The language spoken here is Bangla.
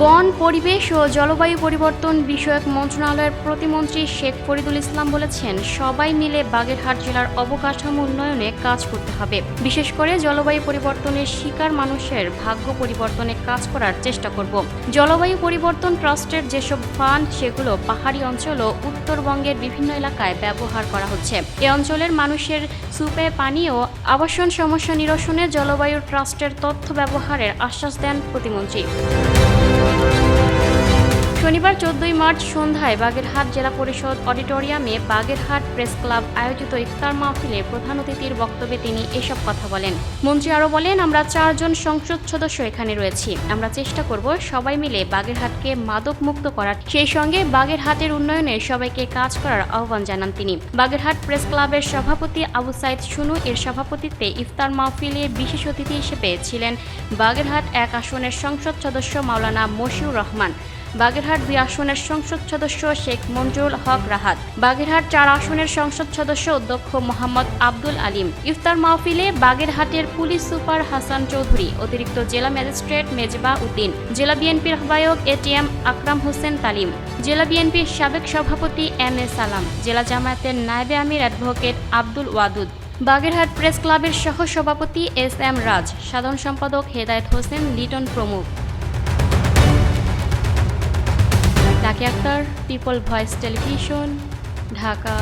বন, পরিবেশ ও জলবায়ু পরিবর্তন বিষয়ক মন্ত্রণালয়ের প্রতিমন্ত্রী শেখ ফরিদুল ইসলাম বলেছেন, সবাই মিলে বাগেরহাট জেলার অবকাঠামো উন্নয়নে কাজ করতে হবে। বিশেষ করে জলবায়ু পরিবর্তনের শিকার মানুষের ভাগ্য পরিবর্তনে কাজ করার চেষ্টা করব। জলবায়ু পরিবর্তন ট্রাস্টের যেসব ফান্ড সেগুলো পাহাড়ি অঞ্চল ও উত্তরবঙ্গের বিভিন্ন এলাকায় ব্যবহার করা হচ্ছে। এ অঞ্চলের মানুষের সুপে পানি ও আবাসন সমস্যা নিরসনে জলবায়ু ট্রাস্টের তথ্য ব্যবহারের আশ্বাস দেন প্রতিমন্ত্রী। শনিবার 14 মার্চ সন্ধ্যায় বাগেরহাট জেলা পরিষদ অডিটোরিয়ামে বাগেরহাট প্রেস ক্লাব আয়োজিত ইফতার মাহফিলে প্রধান অতিথির বক্তব্যে তিনি এসব কথা বলেন। মন্ত্রী আরও বলেন, আমরা 4 জন সংসদ সদস্য এখানে রয়েছি। আমরা চেষ্টা করব সবাই মিলে বাগেরহাটকে মাদক মুক্ত করার, সেই সঙ্গে বাগেরহাটের উন্নয়নে সবাইকে কাজ করার আহ্বান জানান তিনি। বাগেরহাট প্রেস ক্লাবের সভাপতি আবু সাইদ শুনু এর সভাপতিত্বে ইফতার মাহফিলে বিশেষ অতিথি হিসেবে ছিলেন বাগেরহাট 1 আসনের সংসদ সদস্য মাওলানা মশিউর রহমান, বাগেরহাট 2 আসনের সংসদ সদস্য শেখ মঞ্জুরুল হক রাহাত, বাগেরহাট 4 আসনের সংসদ সদস্য অধ্যক্ষ মোহাম্মদ আব্দুল আলিম। ইফতার মাহফিলে বাগেরহাটের পুলিশ সুপার হাসান চৌধুরী, অতিরিক্ত জেলা ম্যাজিস্ট্রেট মেজবা উদ্দিন, জেলা বিএনপির আহ্বায়ক এটিএম আকরাম হোসেন তালিম, জেলা বিএনপির সাবেক সভাপতি এম.এ. সালাম, জেলা জামায়াতের নায়েবে আমির অ্যাডভোকেট আব্দুল ওয়াদুদ, বাগেরহাট প্রেস ক্লাবের সহ সভাপতি এস.এম. রাজ, সাধারণ সম্পাদক হেদায়েত হোসেন লিটন প্রমুখ। Lucky Akter, people voice television, Dhaka.